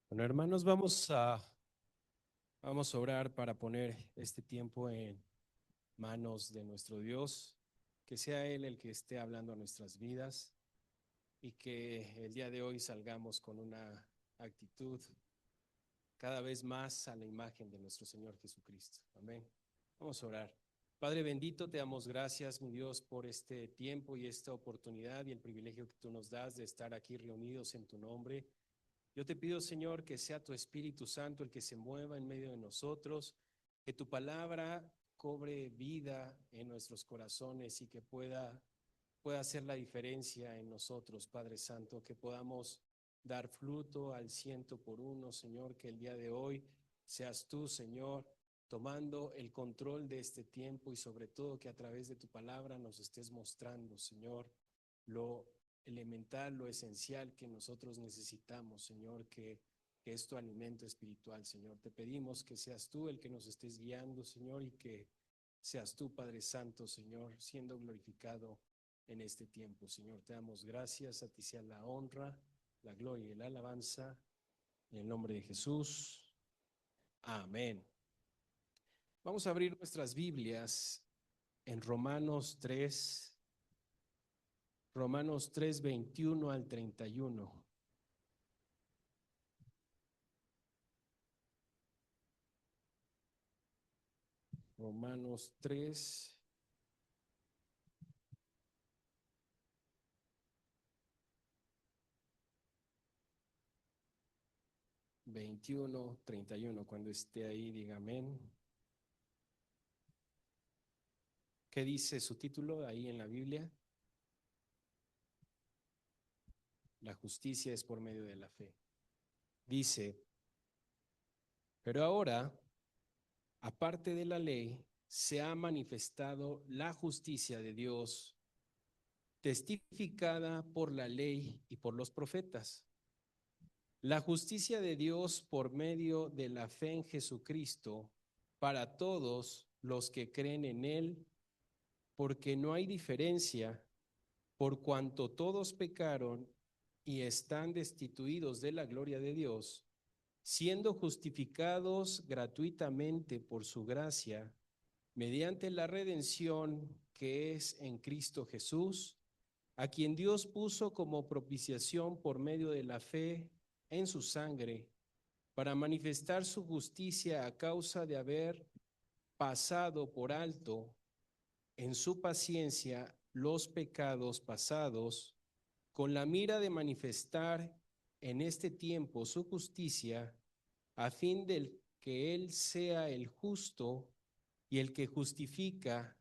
Bueno, hermanos, vamos a orar para poner este tiempo en manos de nuestro Dios, que sea Él el que esté hablando a nuestras vidas y que el día de hoy salgamos con una actitud cada vez más a la imagen de nuestro Señor Jesucristo. Amén. Vamos a orar. Padre bendito, te damos gracias, mi Dios, por este tiempo y esta oportunidad y el privilegio que tú nos das de estar aquí reunidos en tu nombre. Yo te pido, Señor, que sea tu Espíritu Santo el que se mueva en medio de nosotros, que tu palabra cobre vida en nuestros corazones y que pueda hacer la diferencia en nosotros, Padre Santo, que podamos dar fruto al 100 por 1, Señor, que el día de hoy seas tú, Señor, tomando el control de este tiempo y sobre todo que a través de tu palabra nos estés mostrando, Señor, lo elemental, lo esencial que nosotros necesitamos, Señor, que es tu alimento espiritual, Señor. Te pedimos que seas tú el que nos estés guiando, Señor, y que seas tú, Padre Santo, Señor, siendo glorificado en este tiempo, Señor. Te damos gracias, a ti sea la honra, la gloria y la alabanza, en el nombre de Jesús. Amén. Vamos a abrir nuestras Biblias en Romanos 3, 21 al 31. Romanos 3, 21, 31. Cuando esté ahí, diga amén. ¿Qué dice su título ahí en la Biblia? La justicia es por medio de la fe. Dice, pero ahora, aparte de la ley, se ha manifestado la justicia de Dios, testificada por la ley y por los profetas. La justicia de Dios por medio de la fe en Jesucristo para todos los que creen en Él, porque no hay diferencia, por cuanto todos pecaron y están destituidos de la gloria de Dios, siendo justificados gratuitamente por su gracia, mediante la redención que es en Cristo Jesús, a quien Dios puso como propiciación por medio de la fe en su sangre, para manifestar su justicia a causa de haber pasado por alto en su paciencia los pecados pasados, con la mira de manifestar en este tiempo su justicia, a fin de que Él sea el justo y el que justifica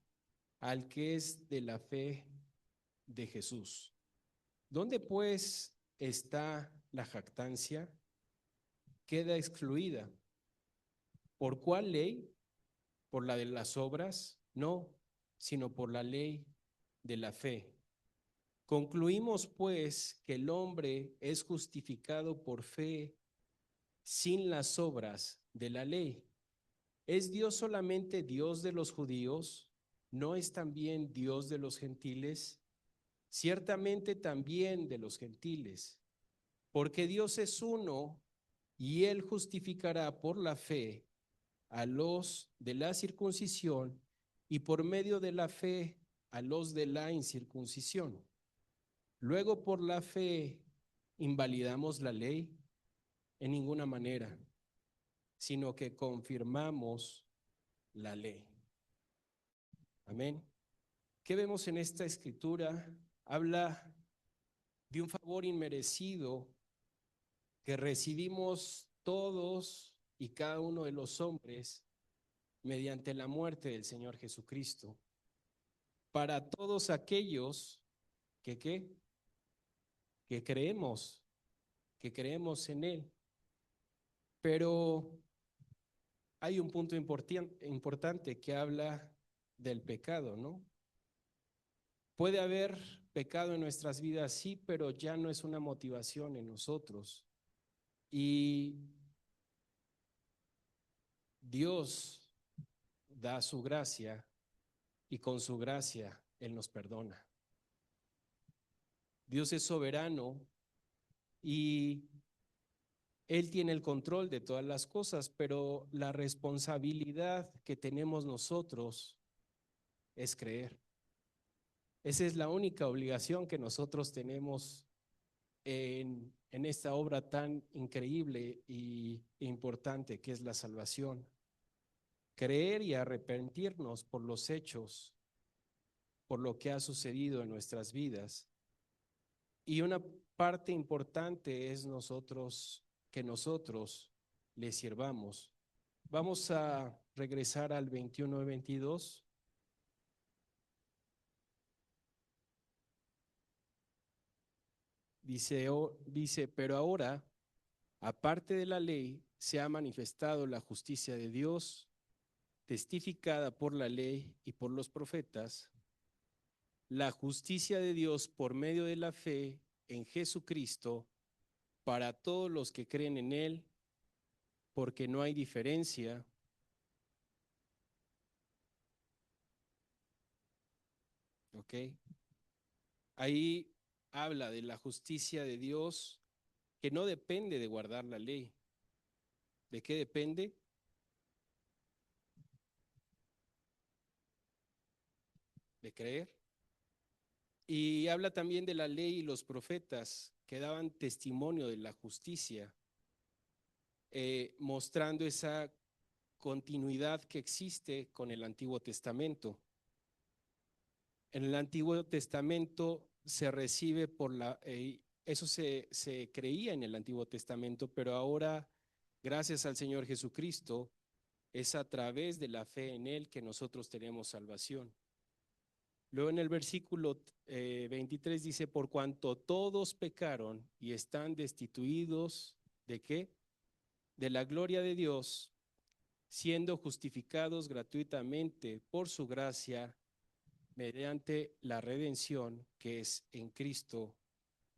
al que es de la fe de Jesús. ¿Dónde pues está la jactancia? Queda excluida. ¿Por cuál ley? ¿Por la de las obras? No, sino por la ley de la fe. Concluimos pues que el hombre es justificado por fe sin las obras de la ley. ¿Es Dios solamente Dios de los judíos? ¿No es también Dios de los gentiles? Ciertamente también de los gentiles, porque Dios es uno y Él justificará por la fe a los de la circuncisión y por medio de la fe a los de la incircuncisión. Luego por la fe invalidamos la ley en ninguna manera, sino que confirmamos la ley. Amén. ¿Qué vemos en esta escritura? Habla de un favor inmerecido que recibimos todos y cada uno de los hombres mediante la muerte del Señor Jesucristo. Para todos aquellos que, ¿qué? que creemos, que creemos en Él. Pero hay un punto importante que habla del pecado, ¿no? Puede haber pecado en nuestras vidas, sí, pero ya no es una motivación en nosotros. Y Dios da su gracia y con su gracia Él nos perdona. Dios es soberano y Él tiene el control de todas las cosas, pero la responsabilidad que tenemos nosotros es creer. Esa es la única obligación que nosotros tenemos en esta obra tan increíble y importante que es la salvación. Creer y arrepentirnos por los hechos, por lo que ha sucedido en nuestras vidas. Y una parte importante es que nosotros le sirvamos. Vamos a regresar al 21 y 22. Dice, pero ahora, aparte de la ley, se ha manifestado la justicia de Dios, testificada por la ley y por los profetas, la justicia de Dios por medio de la fe en Jesucristo para todos los que creen en Él, porque no hay diferencia. ¿Ok? Ahí habla de la justicia de Dios que no depende de guardar la ley. ¿De qué depende? De creer. Y habla también de la ley y los profetas que daban testimonio de la justicia, mostrando esa continuidad que existe con el Antiguo Testamento. En el Antiguo Testamento se recibe eso se creía en el Antiguo Testamento, pero ahora, gracias al Señor Jesucristo, es a través de la fe en Él que nosotros tenemos salvación. Luego en el versículo 23 dice, por cuanto todos pecaron y están destituidos, ¿de qué? De la gloria de Dios, siendo justificados gratuitamente por su gracia mediante la redención que es en Cristo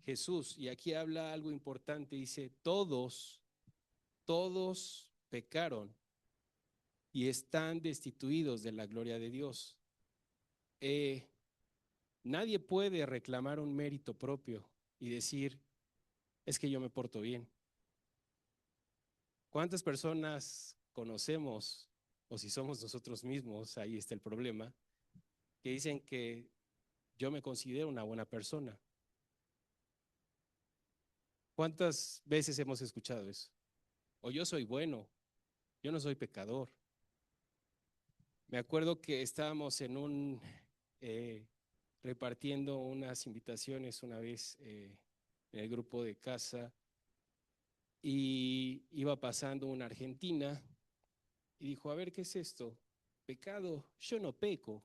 Jesús. Y aquí habla algo importante, dice, todos pecaron y están destituidos de la gloria de Dios. Nadie puede reclamar un mérito propio y decir, es que yo me porto bien. ¿Cuántas personas conocemos, o si somos nosotros mismos, ahí está el problema, que dicen que yo me considero una buena persona? ¿Cuántas veces hemos escuchado eso? O yo soy bueno, yo no soy pecador. Me acuerdo que estábamos eh, repartiendo unas invitaciones una vez en el grupo de casa y iba pasando una argentina y dijo, a ver, ¿qué es esto? Pecado, yo no peco.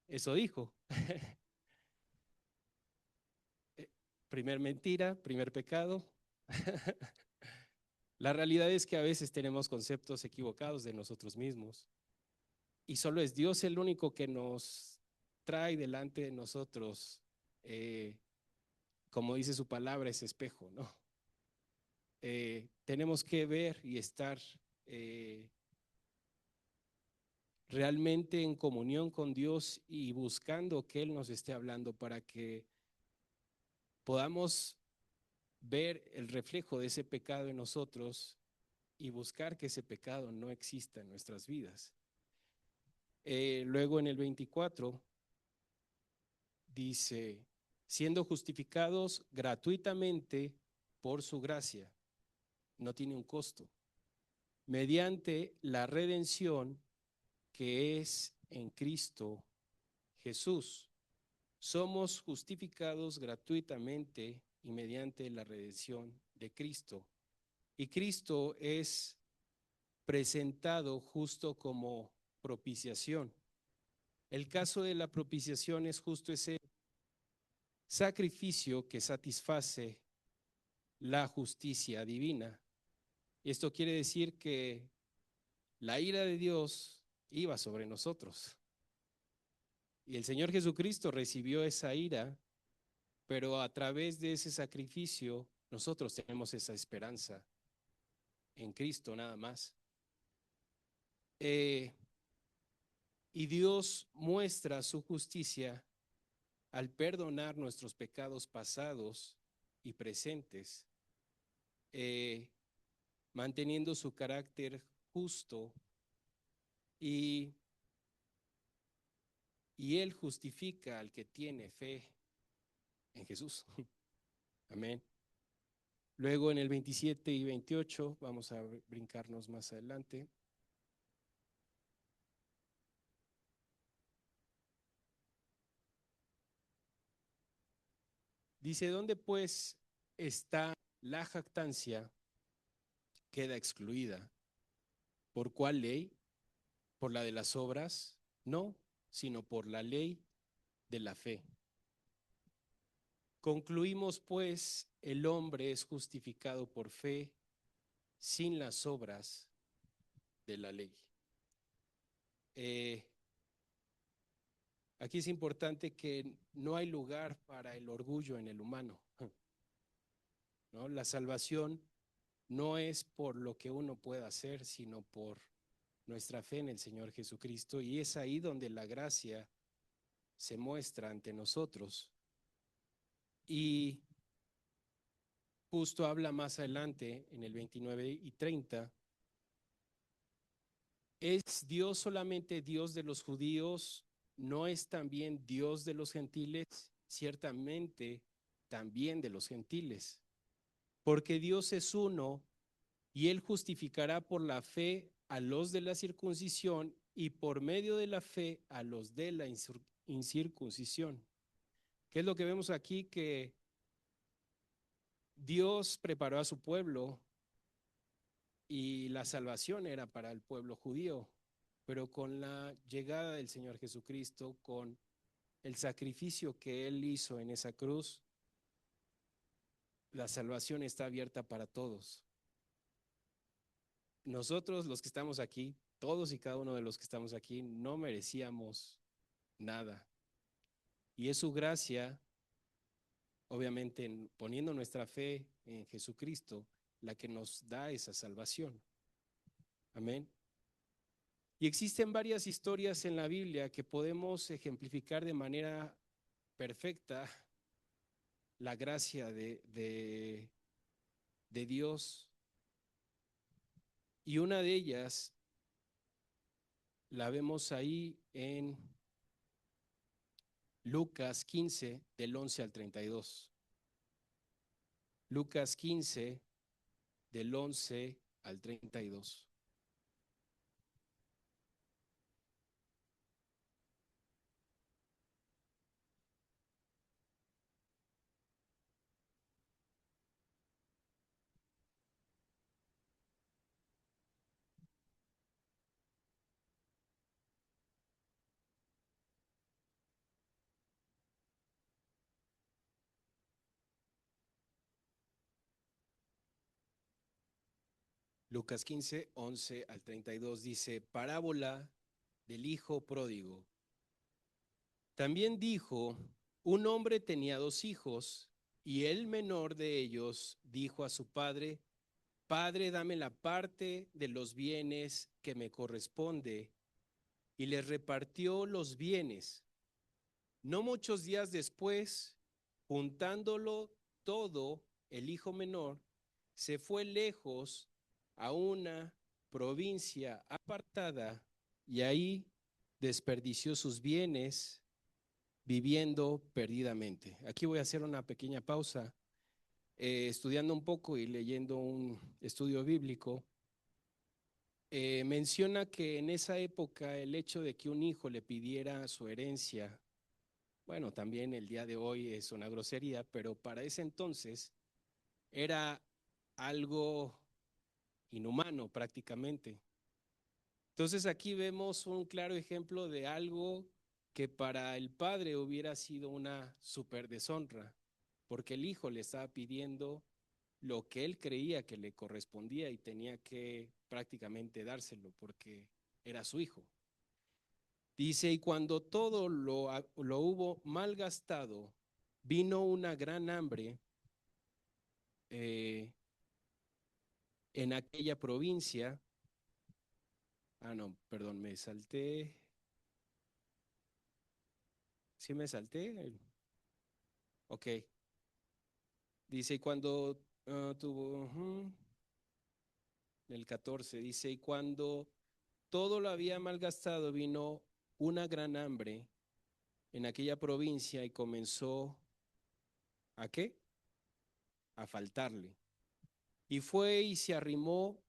Eso dijo. Primer mentira, primer pecado. La realidad es que a veces tenemos conceptos equivocados de nosotros mismos y solo es Dios el único que nos trae delante de nosotros, como dice su palabra, ese espejo, ¿no? Tenemos que ver y estar eh, realmente en comunión con Dios y buscando que Él nos esté hablando para que podamos ver el reflejo de ese pecado en nosotros y buscar que ese pecado no exista en nuestras vidas. Luego en el 24 dice, siendo justificados gratuitamente por su gracia, no tiene un costo, mediante la redención que es en Cristo Jesús. Somos justificados gratuitamente y mediante la redención de Cristo. Y Cristo es presentado justo como propiciación. El caso de la propiciación es justo ese sacrificio que satisface la justicia divina. Esto quiere decir que la ira de Dios iba sobre nosotros. Y el Señor Jesucristo recibió esa ira, pero a través de ese sacrificio nosotros tenemos esa esperanza en Cristo nada más. Eh, y Dios muestra su justicia al perdonar nuestros pecados pasados y presentes. eh, manteniendo su carácter justo y, y Él justifica al que tiene fe en Jesús. Amén. Luego en el 27 y 28, vamos a brincarnos más adelante. Dice, ¿dónde pues está la jactancia? Queda excluida. ¿Por cuál ley? ¿Por la de las obras? No, sino por la ley de la fe. Concluimos pues, el hombre es justificado por fe sin las obras de la ley. Eh, Aquí es importante que no hay lugar para el orgullo en el humano, ¿no? La salvación no es por lo que uno pueda hacer, sino por nuestra fe en el Señor Jesucristo, y es ahí donde la gracia se muestra ante nosotros. Y justo habla más adelante, en el 29 y 30, ¿es Dios solamente Dios de los judíos? ¿No es también Dios de los gentiles? Ciertamente, también de los gentiles. Porque Dios es uno y Él justificará por la fe a los de la circuncisión y por medio de la fe a los de la incircuncisión. ¿Qué es lo que vemos aquí? Que Dios preparó a su pueblo y la salvación era para el pueblo judío, pero con la llegada del Señor Jesucristo, con el sacrificio que Él hizo en esa cruz, la salvación está abierta para todos. Nosotros los que estamos aquí, todos y cada uno de los que estamos aquí, no merecíamos nada. Y es su gracia, obviamente poniendo nuestra fe en Jesucristo, la que nos da esa salvación. Amén. Y existen varias historias en la Biblia que podemos ejemplificar de manera perfecta la gracia de Dios. Y una de ellas la vemos ahí en Lucas 15, del 11 al 32. Lucas 15, del 11 al 32. Lucas 15, 11 al 32 dice, parábola del hijo pródigo. También dijo, un hombre tenía dos hijos, y el menor de ellos dijo a su padre, Padre, dame la parte de los bienes que me corresponde, y les repartió los bienes. No muchos días después, juntándolo todo, el hijo menor se fue lejos a una provincia apartada y ahí desperdició sus bienes viviendo perdidamente. Aquí voy a hacer una pequeña pausa, estudiando un poco y leyendo un estudio bíblico. Menciona que en esa época el hecho de que un hijo le pidiera su herencia, bueno, también el día de hoy es una grosería, pero para ese entonces era algo inhumano prácticamente. Entonces aquí vemos un claro ejemplo de algo que para el padre hubiera sido una super deshonra, porque el hijo le estaba pidiendo lo que él creía que le correspondía y tenía que prácticamente dárselo porque era su hijo. Dice, y cuando todo lo hubo malgastado, vino una gran hambre eh, en aquella provincia. Ah, no, perdón, me salté. ¿Sí me salté? Ok. Dice, y cuando El 14 dice, y cuando todo lo había malgastado, vino una gran hambre en aquella provincia y comenzó, ¿a qué? A faltarle. Y fue y se arrimó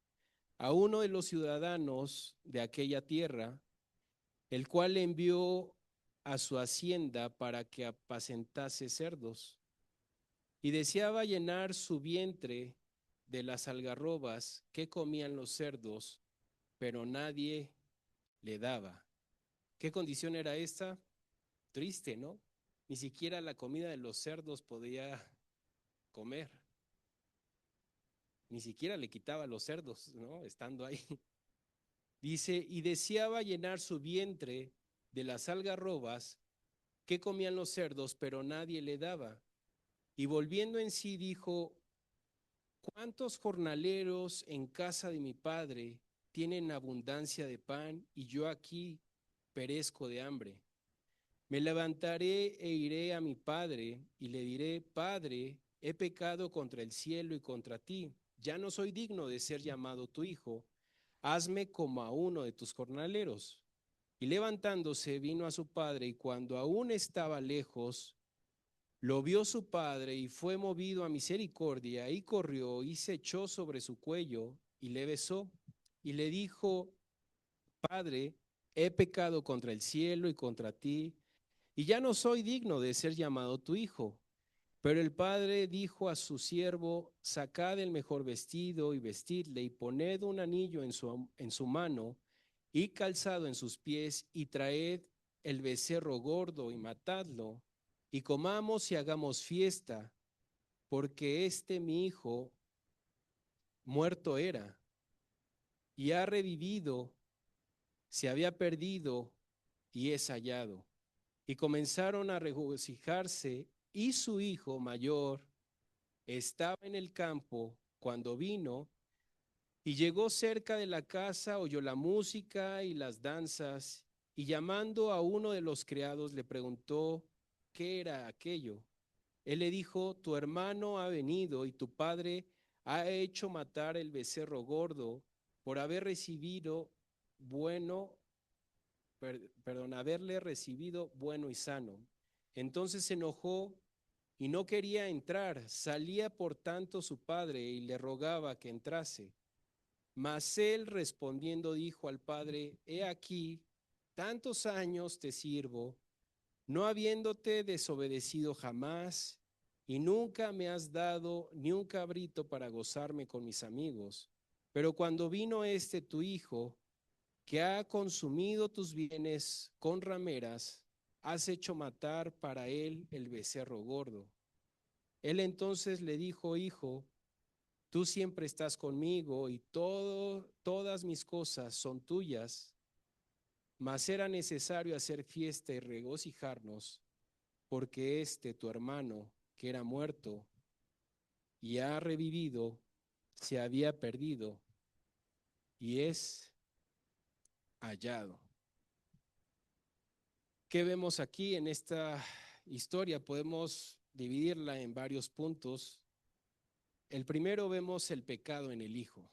a uno de los ciudadanos de aquella tierra, el cual le envió a su hacienda para que apacentase cerdos. Y deseaba llenar su vientre de las algarrobas que comían los cerdos, pero nadie le daba. ¿Qué condición era esta? Triste, ¿no? Ni siquiera la comida de los cerdos podía comer. Ni siquiera le quitaba a los cerdos, ¿no? Estando ahí. Dice, y deseaba llenar su vientre de las algarrobas que comían los cerdos, pero nadie le daba. Y volviendo en sí dijo, ¿cuántos jornaleros en casa de mi padre tienen abundancia de pan y yo aquí perezco de hambre? Me levantaré e iré a mi padre y le diré, Padre, he pecado contra el cielo y contra ti. Ya no soy digno de ser llamado tu hijo. Hazme como a uno de tus jornaleros. Y levantándose vino a su padre y cuando aún estaba lejos, lo vio su padre y fue movido a misericordia y corrió y se echó sobre su cuello y le besó y le dijo, Padre, he pecado contra el cielo y contra ti y ya no soy digno de ser llamado tu hijo. Pero el padre dijo a su siervo, sacad el mejor vestido y vestidle y poned un anillo en su mano y calzado en sus pies y traed el becerro gordo y matadlo y comamos y hagamos fiesta, porque este mi hijo muerto era y ha revivido, se había perdido y es hallado. Y comenzaron a regocijarse y su hijo mayor estaba en el campo cuando vino y llegó cerca de la casa, oyó la música y las danzas y llamando a uno de los criados le preguntó qué era aquello. Él le dijo, tu hermano ha venido y tu padre ha hecho matar el becerro gordo por haber recibido bueno, haberle recibido bueno y sano. Entonces se enojó y no quería entrar. Salía por tanto su padre y le rogaba que entrase. Mas él respondiendo dijo al padre, he aquí, tantos años te sirvo, no habiéndote desobedecido jamás, y nunca me has dado ni un cabrito para gozarme con mis amigos. Pero cuando vino este tu hijo, que ha consumido tus bienes con rameras, has hecho matar para él el becerro gordo. Él entonces le dijo, hijo, tú siempre estás conmigo y todas mis cosas son tuyas, mas era necesario hacer fiesta y regocijarnos, porque este tu hermano, que era muerto y ha revivido, se había perdido y es hallado. ¿Qué vemos aquí en esta historia? Podemos dividirla en varios puntos. El primero vemos el pecado en el hijo.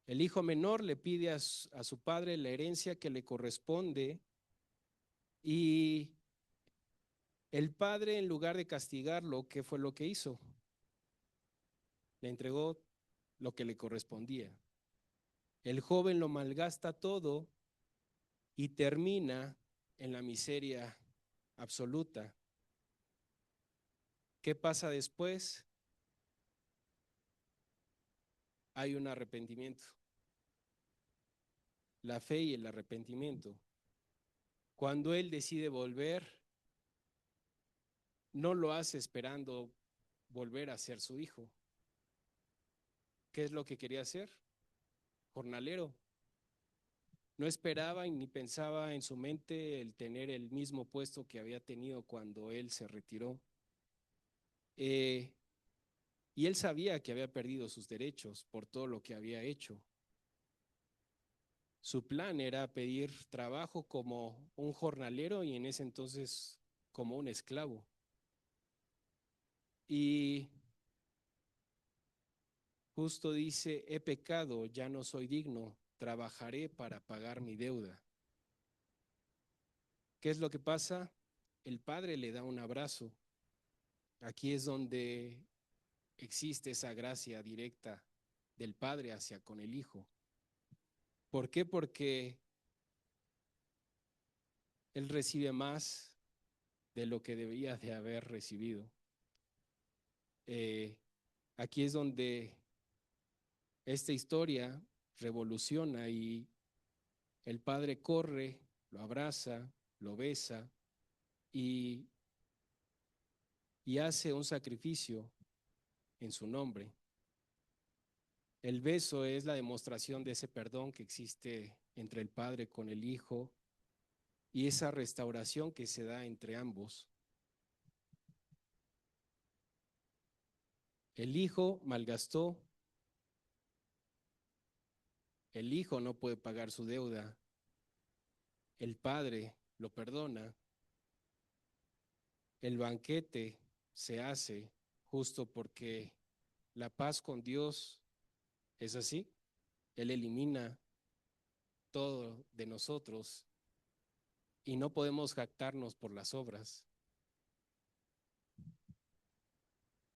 El hijo menor le pide a su padre la herencia que le corresponde y el padre, en lugar de castigarlo, ¿qué fue lo que hizo? Le entregó lo que le correspondía. El joven lo malgasta todo y termina en la miseria absoluta. ¿Qué pasa después? Hay un arrepentimiento. La fe y el arrepentimiento. Cuando él decide volver, no lo hace esperando volver a ser su hijo. ¿Qué es lo que quería hacer? Jornalero. No esperaba y ni pensaba en su mente el tener el mismo puesto que había tenido cuando él se retiró. Eh, y él sabía que había perdido sus derechos por todo lo que había hecho. Su plan era pedir trabajo como un jornalero y en ese entonces como un esclavo. Y justo dice, he pecado, ya no soy digno, trabajaré para pagar mi deuda. ¿Qué es lo que pasa? El padre le da un abrazo. Aquí es donde existe esa gracia directa del padre hacia con el hijo. ¿Por qué? Porque él recibe más de lo que debía de haber recibido. Eh, Aquí es donde esta historia revoluciona y el padre corre, lo abraza, lo besa y, y hace un sacrificio en su nombre. El beso es la demostración de ese perdón que existe entre el padre con el hijo y esa restauración que se da entre ambos. El hijo malgastó, el hijo no puede pagar su deuda, el padre lo perdona, el banquete se hace justo porque la paz con Dios es así. Él elimina todo de nosotros y no podemos jactarnos por las obras.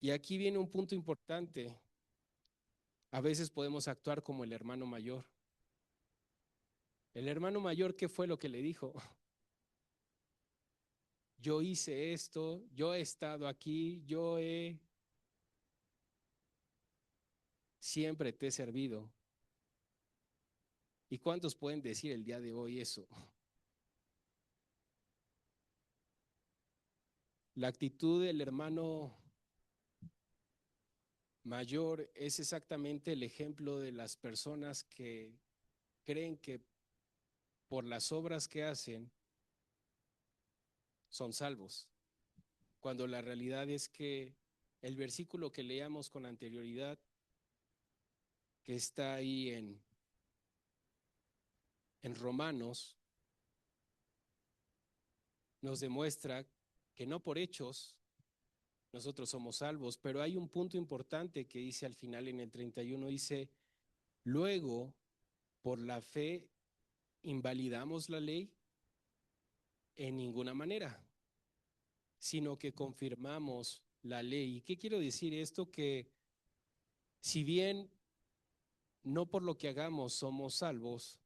Y aquí viene un punto importante. A veces podemos actuar como el hermano mayor. El hermano mayor, ¿qué fue lo que le dijo? Yo hice esto, yo he estado aquí, siempre te he servido. ¿Y cuántos pueden decir el día de hoy eso? La actitud del hermano mayor es exactamente el ejemplo de las personas que creen que por las obras que hacen son salvos, cuando la realidad es que el versículo que leíamos con anterioridad, que está ahí en Romanos, nos demuestra que no por hechos nosotros somos salvos, pero hay un punto importante que dice al final en el 31, dice, luego, por la fe, invalidamos la ley en ninguna manera, sino que confirmamos la ley. ¿Y qué quiero decir esto? Que si bien no por lo que hagamos somos salvos,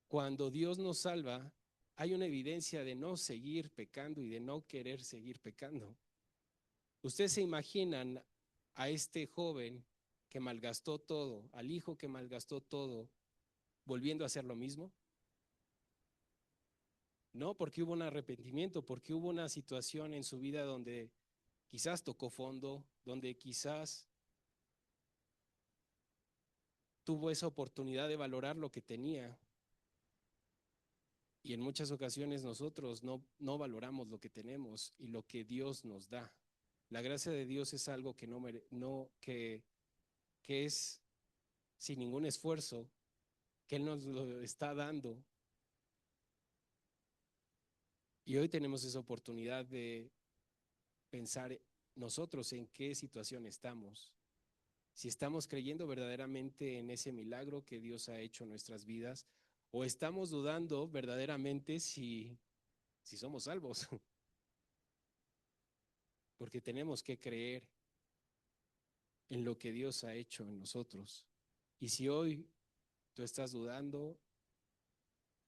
cuando Dios nos salva, hay una evidencia de no seguir pecando y de no querer seguir pecando. ¿Ustedes se imaginan a este joven que malgastó todo, al hijo que malgastó todo, volviendo a hacer lo mismo? No, porque hubo un arrepentimiento, porque hubo una situación en su vida donde quizás tocó fondo, donde quizás tuvo esa oportunidad de valorar lo que tenía. Y en muchas ocasiones nosotros no valoramos lo que tenemos y lo que Dios nos da. La gracia de Dios es algo que que es sin ningún esfuerzo, que Él nos lo está dando. Y hoy tenemos esa oportunidad de pensar nosotros en qué situación estamos. Si estamos creyendo verdaderamente en ese milagro que Dios ha hecho en nuestras vidas, o estamos dudando verdaderamente si somos salvos, porque tenemos que creer en lo que Dios ha hecho en nosotros. Y si hoy tú estás dudando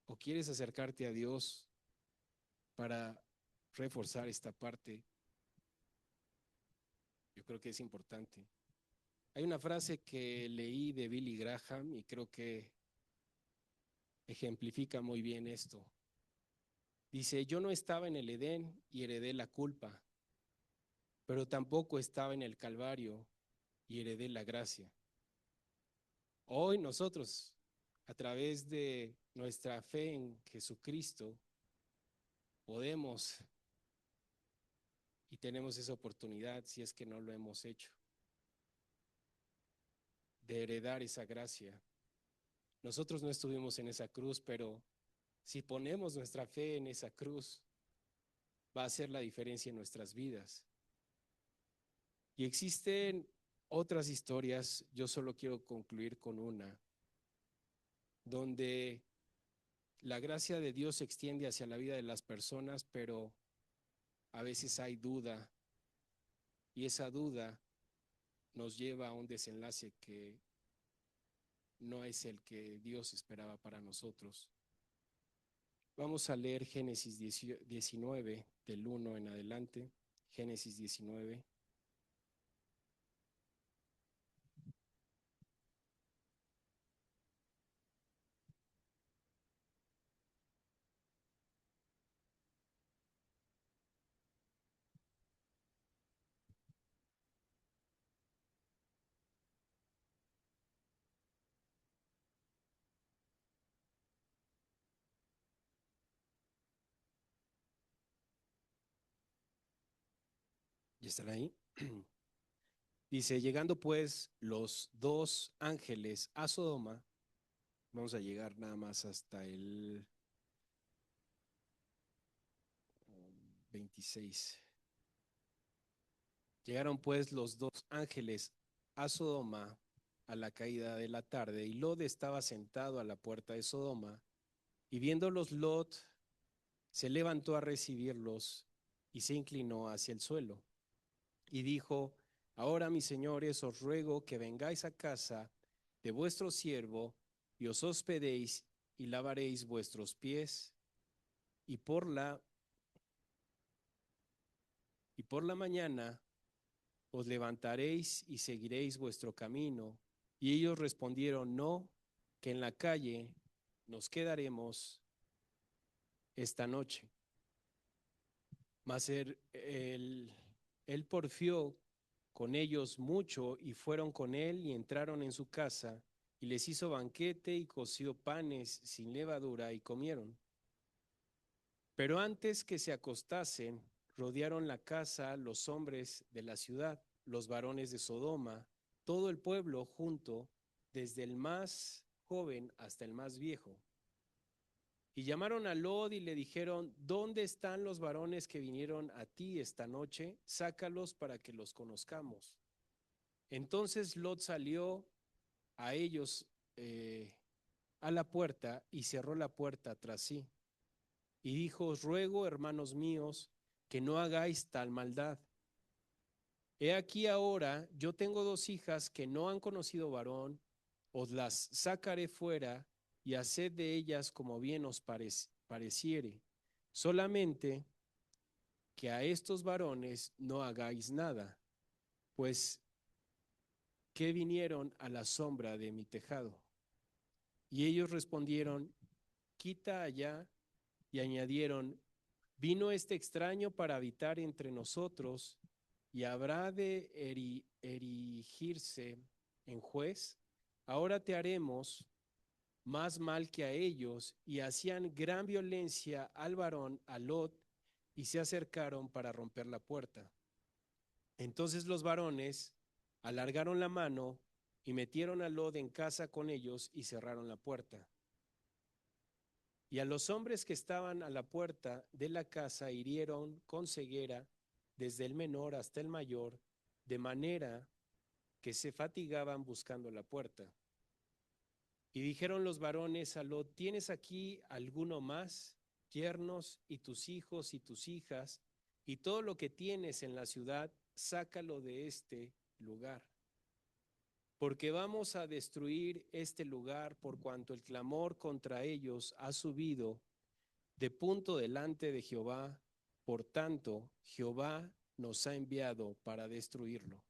o quieres acercarte a Dios para reforzar esta parte, yo creo que es importante. Hay una frase que leí de Billy Graham y creo que ejemplifica muy bien esto. Dice, yo no estaba en el Edén y heredé la culpa, pero tampoco estaba en el Calvario y heredé la gracia. Hoy nosotros, a través de nuestra fe en Jesucristo, podemos y tenemos esa oportunidad, si es que no lo hemos hecho, de heredar esa gracia. Nosotros no estuvimos en esa cruz, pero si ponemos nuestra fe en esa cruz, va a hacer la diferencia en nuestras vidas. Y existen otras historias, yo solo quiero concluir con una, donde la gracia de Dios se extiende hacia la vida de las personas, pero a veces hay duda y esa duda nos lleva a un desenlace que no es el que Dios esperaba para nosotros. Vamos a leer Génesis 19, del 1 en adelante. Génesis 19. ¿Ya están ahí? Dice, llegando pues los dos ángeles a Sodoma, vamos a llegar nada más hasta el 26. Llegaron pues los dos ángeles a Sodoma a la caída de la tarde, y Lot estaba sentado a la puerta de Sodoma, y viéndolos Lot se levantó a recibirlos y se inclinó hacia el suelo. Y dijo, ahora mis señores, os ruego que vengáis a casa de vuestro siervo y os hospedéis y lavaréis vuestros pies, y por la mañana os levantaréis y seguiréis vuestro camino. Y ellos respondieron, no, que en la calle nos quedaremos esta noche. Mas él porfió con ellos mucho, y fueron con él y entraron en su casa, y les hizo banquete y coció panes sin levadura y comieron. Pero antes que se acostasen, rodearon la casa los hombres de la ciudad, los varones de Sodoma, todo el pueblo junto, desde el más joven hasta el más viejo. Y llamaron a Lot y le dijeron, ¿dónde están los varones que vinieron a ti esta noche? Sácalos para que los conozcamos. Entonces Lot salió a ellos a la puerta y cerró la puerta tras sí. Y dijo, os ruego, hermanos míos, que no hagáis tal maldad. He aquí ahora, yo tengo dos hijas que no han conocido varón, os las sacaré fuera y haced de ellas como bien os pareciere. Solamente que a estos varones no hagáis nada, pues que vinieron a la sombra de mi tejado. Y ellos respondieron, quita allá, y añadieron, vino este extraño para habitar entre nosotros, y habrá de erigirse en juez. Ahora te haremos más mal que a ellos. Y hacían gran violencia al varón, a Lot, y se acercaron para romper la puerta. Entonces los varones alargaron la mano y metieron a Lot en casa con ellos y cerraron la puerta. Y a los hombres que estaban a la puerta de la casa hirieron con ceguera desde el menor hasta el mayor, de manera que se fatigaban buscando la puerta. Y dijeron los varones a Lot, ¿tienes aquí alguno más? Yernos y tus hijos y tus hijas, y todo lo que tienes en la ciudad, sácalo de este lugar. Porque vamos a destruir este lugar por cuanto el clamor contra ellos ha subido de punto delante de Jehová. Por tanto, Jehová nos ha enviado para destruirlo.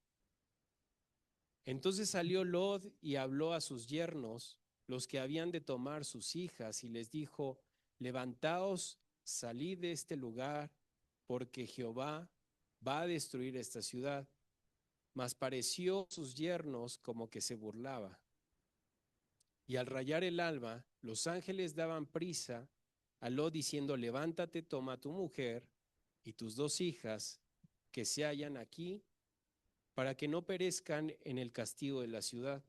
Entonces salió Lot y habló a sus yernos, los que habían de tomar sus hijas, y les dijo, levantaos, salid de este lugar, porque Jehová va a destruir esta ciudad. Mas pareció a sus yernos como que se burlaba. Y al rayar el alba, los ángeles daban prisa a Lot diciendo, levántate, toma a tu mujer y tus dos hijas que se hallan aquí, para que no perezcan en el castigo de la ciudad.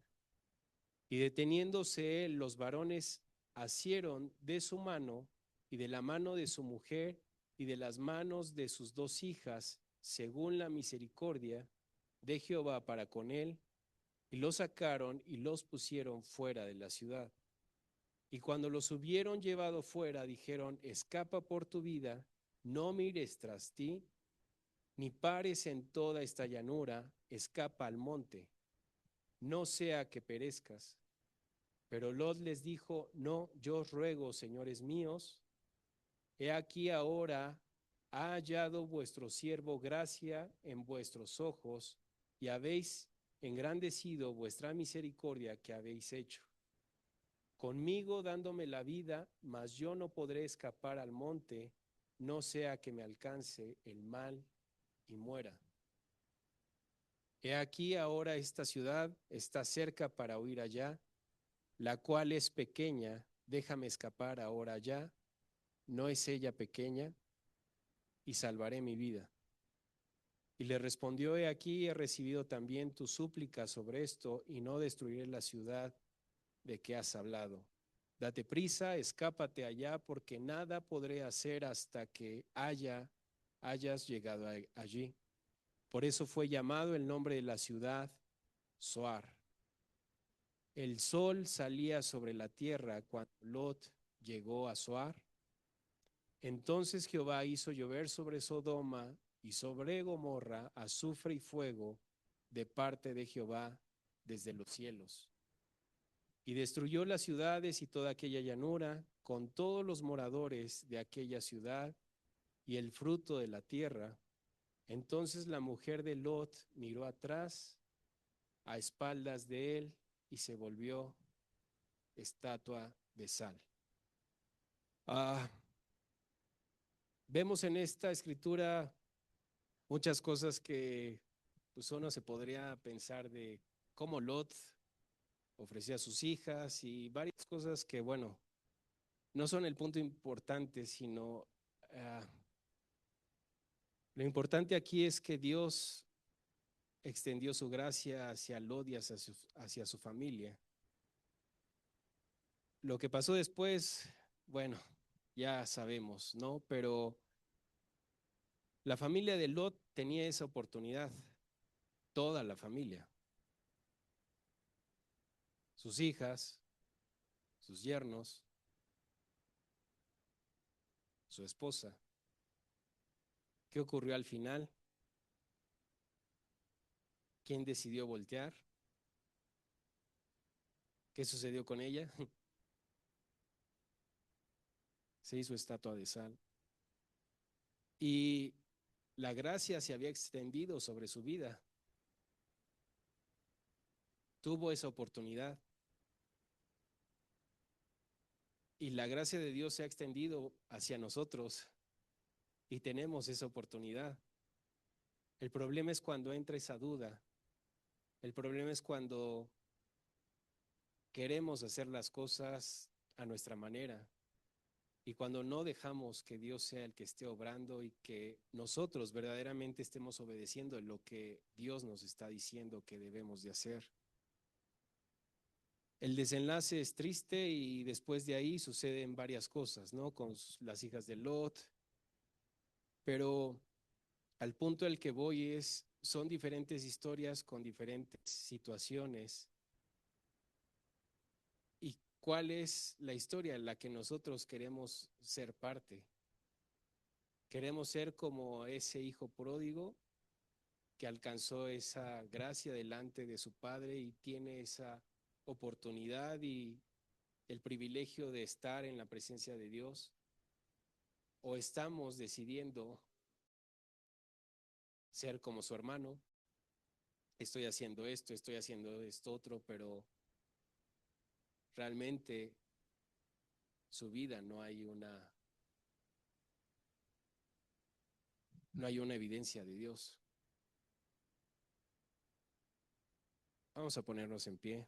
Y deteniéndose él, los varones asieron de su mano y de la mano de su mujer y de las manos de sus dos hijas, según la misericordia, de Jehová para con él, y los sacaron y los pusieron fuera de la ciudad. Y cuando los hubieron llevado fuera, dijeron, escapa por tu vida, no mires tras ti, ni pares en toda esta llanura, escapa al monte, no sea que perezcas. Pero Lot les dijo, no, yo os ruego, señores míos, he aquí ahora ha hallado vuestro siervo gracia en vuestros ojos, y habéis engrandecido vuestra misericordia que habéis hecho. Conmigo dándome la vida, mas yo no podré escapar al monte, no sea que me alcance el mal y muera. He aquí ahora esta ciudad está cerca para huir allá, la cual es pequeña, déjame escapar ahora allá, no es ella pequeña, y salvaré mi vida. Y le respondió, he aquí he recibido también tu súplica sobre esto, y no destruiré la ciudad de que has hablado. Date prisa, escápate allá, porque nada podré hacer hasta que hayas llegado allí. Por eso fue llamado el nombre de la ciudad Zoar. El sol salía sobre la tierra cuando Lot llegó a Zoar. Entonces Jehová hizo llover sobre Sodoma y sobre Gomorra azufre y fuego de parte de Jehová desde los cielos. Y destruyó las ciudades y toda aquella llanura, con todos los moradores de aquella ciudad y el fruto de la tierra. Entonces la mujer de Lot miró atrás, a espaldas de él, y se volvió estatua de sal. Ah, vemos en esta escritura muchas cosas que pues uno se podría pensar de cómo Lot ofrecía a sus hijas y varias cosas que, bueno, no son el punto importante, sino lo importante aquí es que Dios extendió su gracia hacia Lot y hacia su familia. Lo que pasó después, bueno, ya sabemos, ¿no? Pero la familia de Lot tenía esa oportunidad, toda la familia, sus hijas, sus yernos, su esposa. ¿Qué ocurrió al final? ¿Quién decidió voltear? ¿Qué sucedió con ella? Se hizo estatua de sal. Y la gracia se había extendido sobre su vida. Tuvo esa oportunidad. Y la gracia de Dios se ha extendido hacia nosotros y tenemos esa oportunidad. El problema es cuando entra esa duda. El problema es cuando queremos hacer las cosas a nuestra manera y cuando no dejamos que Dios sea el que esté obrando y que nosotros verdaderamente estemos obedeciendo lo que Dios nos está diciendo que debemos de hacer. El desenlace es triste y después de ahí suceden varias cosas, ¿no? Con las hijas de Lot, pero al punto al que voy es, son diferentes historias con diferentes situaciones. ¿Y cuál es la historia en la que nosotros queremos ser parte? Queremos ser como ese hijo pródigo que alcanzó esa gracia delante de su padre y tiene esa oportunidad y el privilegio de estar en la presencia de Dios. ¿O estamos decidiendo ser como su hermano? Estoy haciendo esto otro, pero realmente su vida no hay una evidencia de Dios. Vamos a ponernos en pie.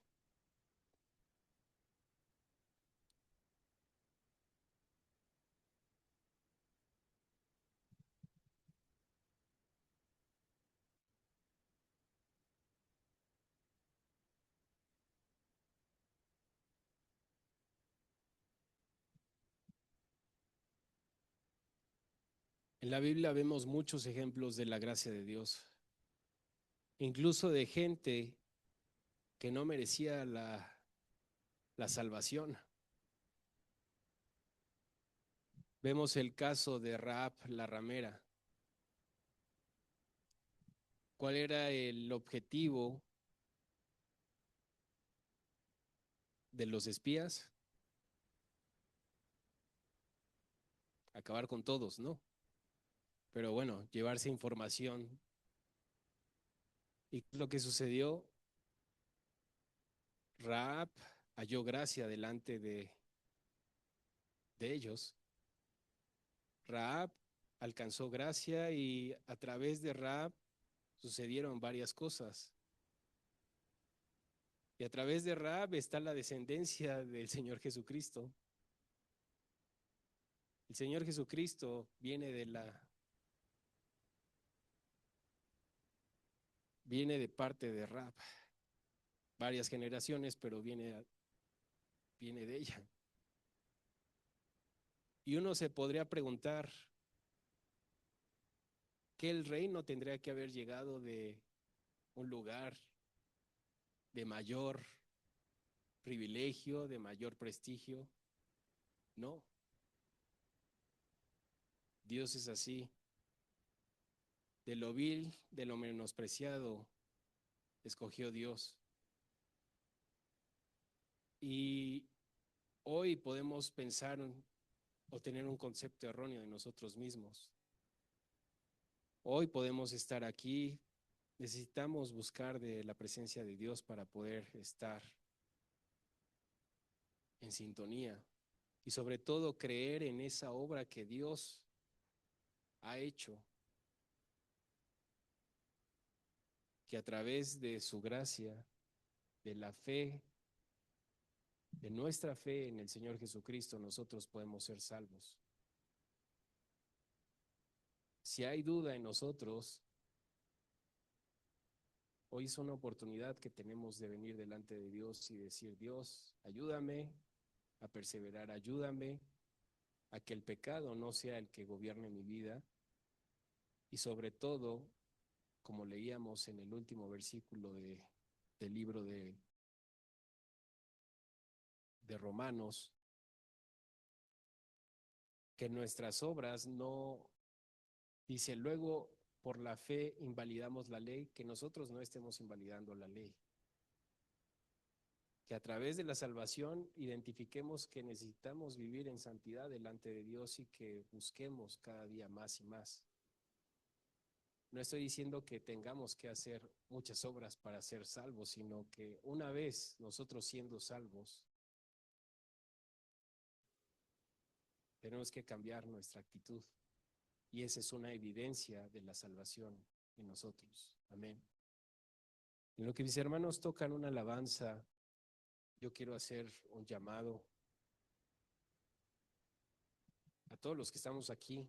En la Biblia vemos muchos ejemplos de la gracia de Dios. incluso de gente que no merecía la salvación. Vemos el caso de Rahab la ramera. ¿Cuál era el objetivo de los espías? Acabar con todos, ¿no? Pero bueno, llevarse información. ¿Y lo que sucedió? Rahab halló gracia delante de ellos. Rahab alcanzó gracia y a través de Rahab sucedieron varias cosas. Y a través de Rahab está la descendencia del Señor Jesucristo. El Señor Jesucristo viene de parte de Rahab. Varias generaciones, pero viene de ella. Y uno se podría preguntar, ¿que el rey no tendría que haber llegado de un lugar de mayor privilegio, de mayor prestigio? No, Dios es así. De lo vil, de lo menospreciado, escogió Dios. Y hoy podemos pensar o tener un concepto erróneo de nosotros mismos. Hoy podemos estar aquí, necesitamos buscar de la presencia de Dios para poder estar en sintonía y sobre todo creer en esa obra que Dios ha hecho, que a través de su gracia, de la fe, de nuestra fe en el Señor Jesucristo, nosotros podemos ser salvos. Si hay duda en nosotros, hoy es una oportunidad que tenemos de venir delante de Dios y decir: Dios, ayúdame a perseverar, ayúdame a que el pecado no sea el que gobierne mi vida y sobre todo, como leíamos en el último versículo del libro de Romanos, que nuestras obras no, dice, luego por la fe invalidamos la ley, que nosotros no estemos invalidando la ley. Que a través de la salvación identifiquemos que necesitamos vivir en santidad delante de Dios y que busquemos cada día más y más. No estoy diciendo que tengamos que hacer muchas obras para ser salvos, sino que una vez nosotros siendo salvos, tenemos que cambiar nuestra actitud. Y esa es una evidencia de la salvación en nosotros. Amén. En lo que mis hermanos tocan una alabanza, yo quiero hacer un llamado a todos los que estamos aquí